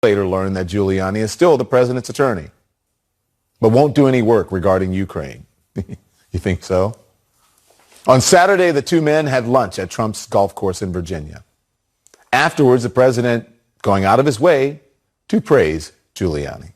Later learned that Giuliani is still the president's attorney, but won't do any work regarding Ukraine. You think so? On Saturday, the two men had lunch at Trump's golf course in Virginia. Afterwards, the president going out of his way to praise Giuliani.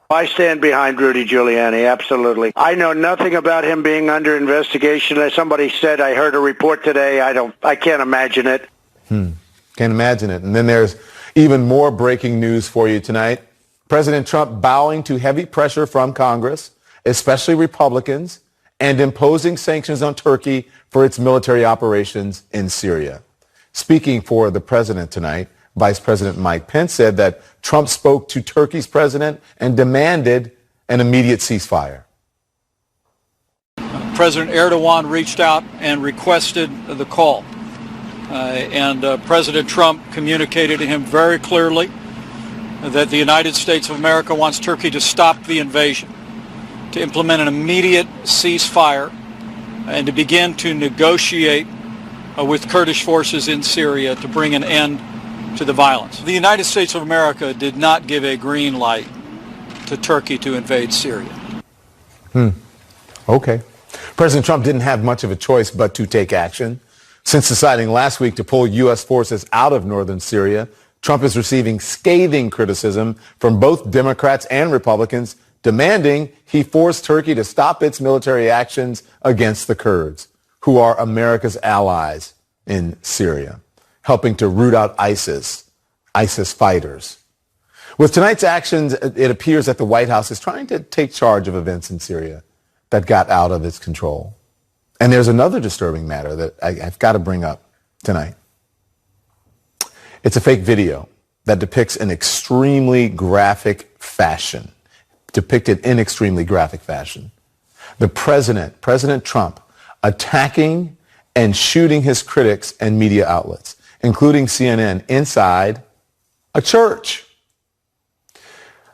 I stand behind Rudy Giuliani, absolutely. I know nothing about him being under investigation. As somebody said, I heard a report today. I can't imagine it. Can't imagine it. And then there's even more breaking news for you tonight. President Trump bowing to heavy pressure from Congress, especially Republicans, and imposing sanctions on Turkey for its military operations in Syria. Speaking for the president tonight, Vice President Mike Pence said that Trump spoke to Turkey's president and demanded an immediate ceasefire. President Erdogan reached out and requested the call. President Trump communicated to him very clearly that the United States of America wants Turkey to stop the invasion, to implement an immediate ceasefire, and to begin to negotiate with Kurdish forces in Syria to bring an end to the violence. The United States of America did not give a green light to Turkey to invade Syria. Okay. President Trump didn't have much of a choice but to take action. Since deciding last week to pull U.S. forces out of northern Syria, Trump is receiving scathing criticism from both Democrats and Republicans, demanding he force Turkey to stop its military actions against the Kurds, who are America's allies in Syria, helping to root out ISIS fighters. With tonight's actions, it appears that the White House is trying to take charge of events in Syria that got out of its control. And there's another disturbing matter that I've got to bring up tonight. It's a fake video that depicts in extremely graphic fashion. The President Trump, attacking and shooting his critics and media outlets, including CNN, inside a church.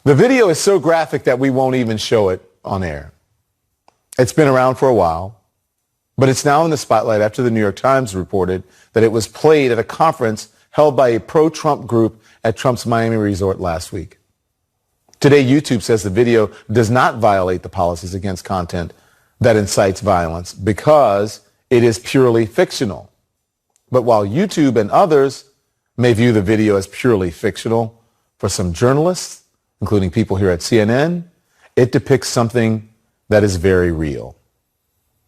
The video is so graphic that we won't even show it on air. It's been around for a while, but it's now in the spotlight after the New York Times reported that it was played at a conference held by a pro-Trump group at Trump's Miami resort last week. Today, YouTube says the video does not violate the policies against content that incites violence because it is purely fictional. But while YouTube and others may view the video as purely fictional, for some journalists, including people here at CNN, it depicts something that is very real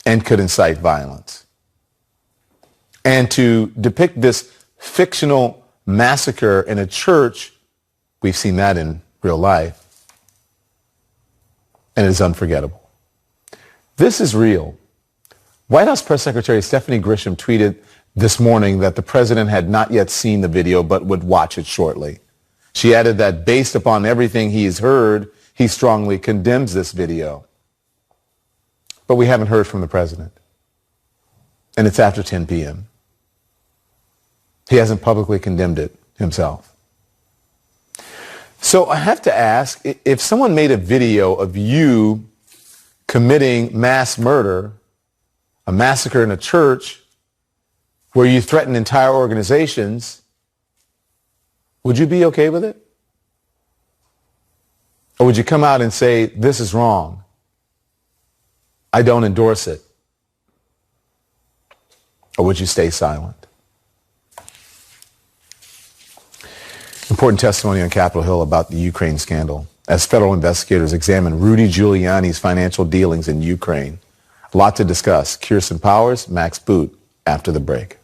and could incite violence. And to depict this fictional massacre in a church, we've seen that in real life, and it is unforgettable. This is real. White House Press Secretary Stephanie Grisham tweeted this morning that the president had not yet seen the video but would watch it shortly. She added that based upon everything he has heard, he strongly condemns this video. But we haven't heard from the president. And it's after 10 p.m. He hasn't publicly condemned it himself. So I have to ask, if someone made a video of you committing mass murder, a massacre in a church where you threaten entire organizations, would you be okay with it? Or would you come out and say, this is wrong? I don't endorse it. Or would you stay silent? Important testimony on Capitol Hill about the Ukraine scandal as federal investigators examine Rudy Giuliani's financial dealings in Ukraine. A lot to discuss. Kirsten Powers, Max Boot, after the break.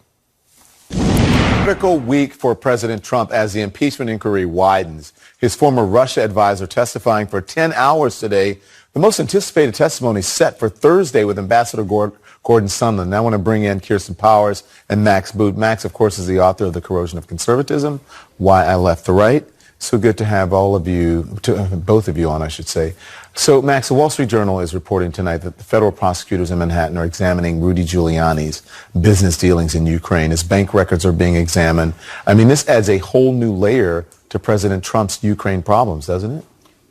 Critical week for President Trump as the impeachment inquiry widens. His former Russia advisor testifying for 10 hours today. The most anticipated testimony set for Thursday with Ambassador Gordon Sondland. Now I want to bring in Kirsten Powers and Max Boot. Max, of course, is the author of The Corrosion of Conservatism, Why I Left the Right. So good to have all of you, both of you on, I should say. So, Max, the Wall Street Journal is reporting tonight that the federal prosecutors in Manhattan are examining Rudy Giuliani's business dealings in Ukraine. His bank records are being examined. I mean, this adds a whole new layer to President Trump's Ukraine problems, doesn't it?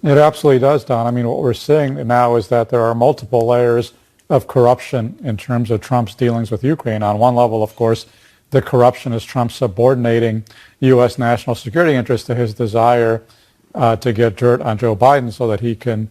It absolutely does, Don. I mean, what we're seeing now is that there are multiple layers of corruption in terms of Trump's dealings with Ukraine. On one level, of course, the corruption is Trump subordinating U.S. national security interests to his desire to get dirt on Joe Biden so that he can,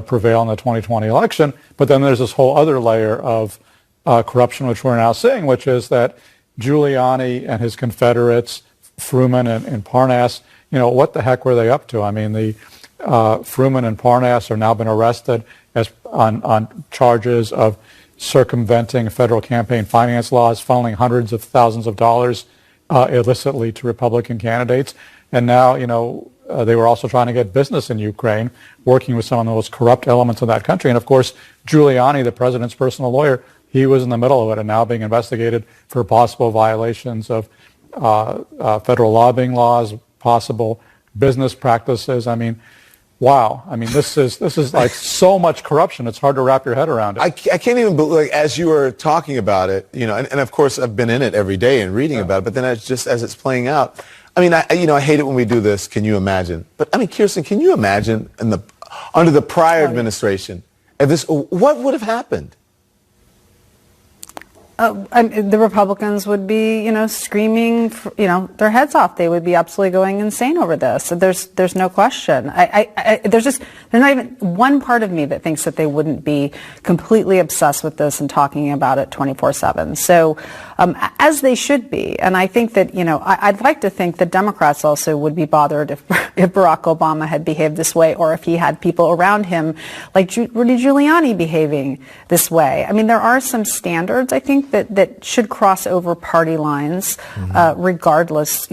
prevail in the 2020 election. But then there's this whole other layer of corruption, which we're now seeing, which is that Giuliani and his confederates, Fruman and Parnas, what the heck were they up to? I mean, the Fruman and Parnas are now been arrested on charges of circumventing federal campaign finance laws, funneling hundreds of thousands of dollars illicitly to Republican candidates. And now, they were also trying to get business in Ukraine, working with some of the most corrupt elements of that country. And of course, Giuliani, the president's personal lawyer, he was in the middle of it and now being investigated for possible violations of federal lobbying laws, possible business practices. I mean, wow. I mean, this is like so much corruption. It's hard to wrap your head around it. I can't even believe, like, as you were talking about it, and of course I've been in it every day and reading about it, but then as it's playing out, I mean, I hate it when we do this. Can you imagine? But I mean, Kirsten, can you imagine under the prior administration, what would have happened? The Republicans would be, screaming, their heads off. They would be absolutely going insane over this. There's no question. There's not even one part of me that thinks that they wouldn't be completely obsessed with this and talking about it 24/7. So, as they should be. And I think that, I'd like to think that Democrats also would be bothered if Barack Obama had behaved this way, or if he had people around him like Rudy Giuliani behaving this way. I mean, there are some standards, I think, that should cross over party lines, regardless,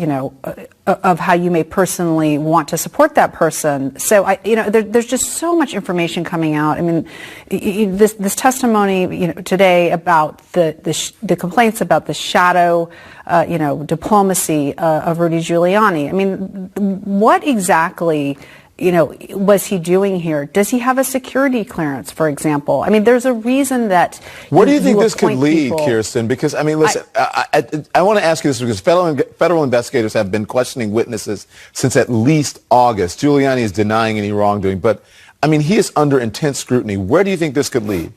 of how you may personally want to support that person. So, there's just so much information coming out. I mean, this testimony, today about the complaints about the shadow, diplomacy of Rudy Giuliani. I mean, what exactly was he doing here? Does he have a security clearance, for example? I mean, there's a reason that. Where do you think this could lead, Kirsten? Because, I mean, listen, I want to ask you this because federal investigators have been questioning witnesses since at least August. Giuliani is denying any wrongdoing, but, I mean, he is under intense scrutiny. Where do you think this could lead?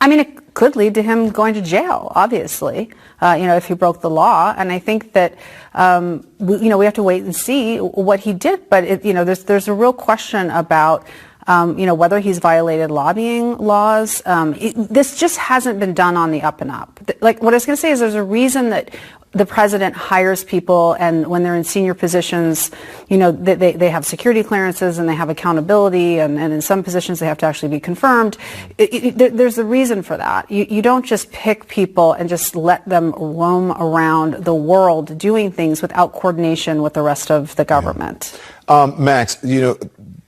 I mean, it could lead to him going to jail, obviously, if he broke the law. And I think that, we have to wait and see what he did. But, there's a real question about, whether he's violated lobbying laws. This just hasn't been done on the up and up. Like, what I was going to say is there's a reason that the president hires people, and when they're in senior positions, they have security clearances and they have accountability, and in some positions they have to actually be confirmed. There's a reason for that. You don't just pick people and just let them roam around the world doing things without coordination with the rest of the government. Yeah. Max,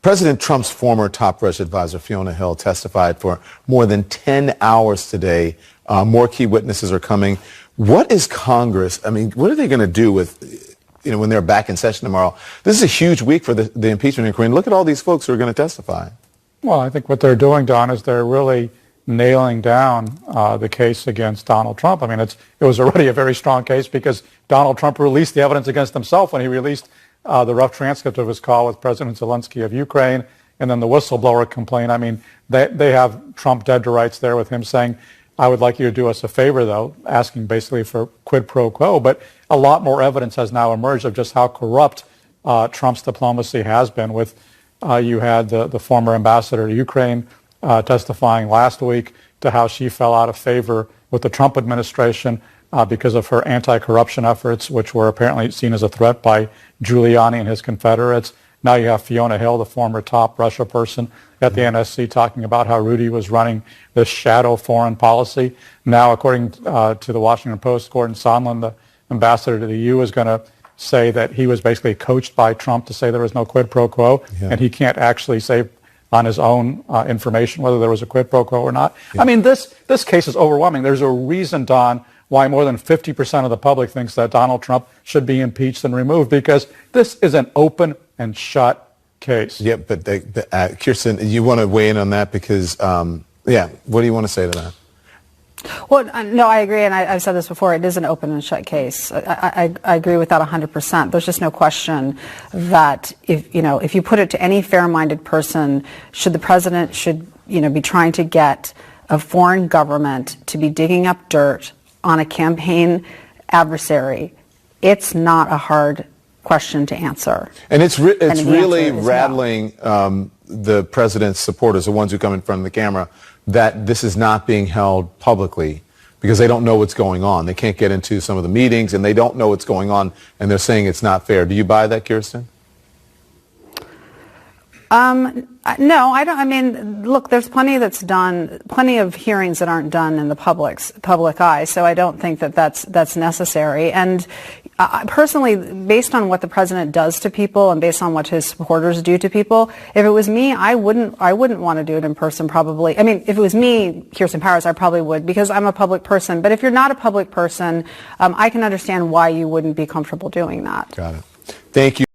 President Trump's former top Russia advisor, Fiona Hill, testified for more than 10 hours today. More key witnesses are coming. What is Congress, I mean, what are they going to do with, when they're back in session tomorrow? This is a huge week for the impeachment inquiry. Look at all these folks who are going to testify. Well, I think what they're doing, Don, is they're really nailing down the case against Donald Trump. I mean, it was already a very strong case because Donald Trump released the evidence against himself when he released the rough transcript of his call with President Zelensky of Ukraine, and then the whistleblower complaint. I mean, they have Trump dead to rights there with him saying, I would like you to do us a favor, though, asking basically for quid pro quo. But a lot more evidence has now emerged of just how corrupt Trump's diplomacy has been. With you had the former ambassador to Ukraine testifying last week to how she fell out of favor with the Trump administration because of her anti-corruption efforts, which were apparently seen as a threat by Giuliani and his confederates. Now you have Fiona Hill, the former top Russia person at the NSC, talking about how Rudy was running this shadow foreign policy. Now, according to the Washington Post, Gordon Sondland, the ambassador to the EU, is going to say that he was basically coached by Trump to say there was no quid pro quo, and he can't actually say on his own information whether there was a quid pro quo or not. Yeah. I mean, this case is overwhelming. There's a reason, Don, why more than 50% of the public thinks that Donald Trump should be impeached and removed, because this is an open and shut case. Yeah, but Kirsten, you want to weigh in on that because, what do you want to say to that? Well, no, I agree, and I've said this before. It is an open and shut case. I agree with that 100%. There's just no question that if you put it to any fair-minded person, the president should be trying to get a foreign government to be digging up dirt on a campaign adversary, it's not a hard question to answer. And it's really answer is rattling the president's supporters, the ones who come in front of the camera, that this is not being held publicly because they don't know what's going on. They can't get into some of the meetings, and they don't know what's going on, and they're saying it's not fair. Do you buy that, Kirsten? No, I don't. I mean, look, there's plenty that's done, plenty of hearings that aren't done in the public eye. So I don't think that that's necessary. And personally, based on what the president does to people and based on what his supporters do to people, if it was me, I wouldn't want to do it in person. Probably. I mean, if it was me, Kirsten Powers, I probably would because I'm a public person. But if you're not a public person, I can understand why you wouldn't be comfortable doing that. Got it. Thank you.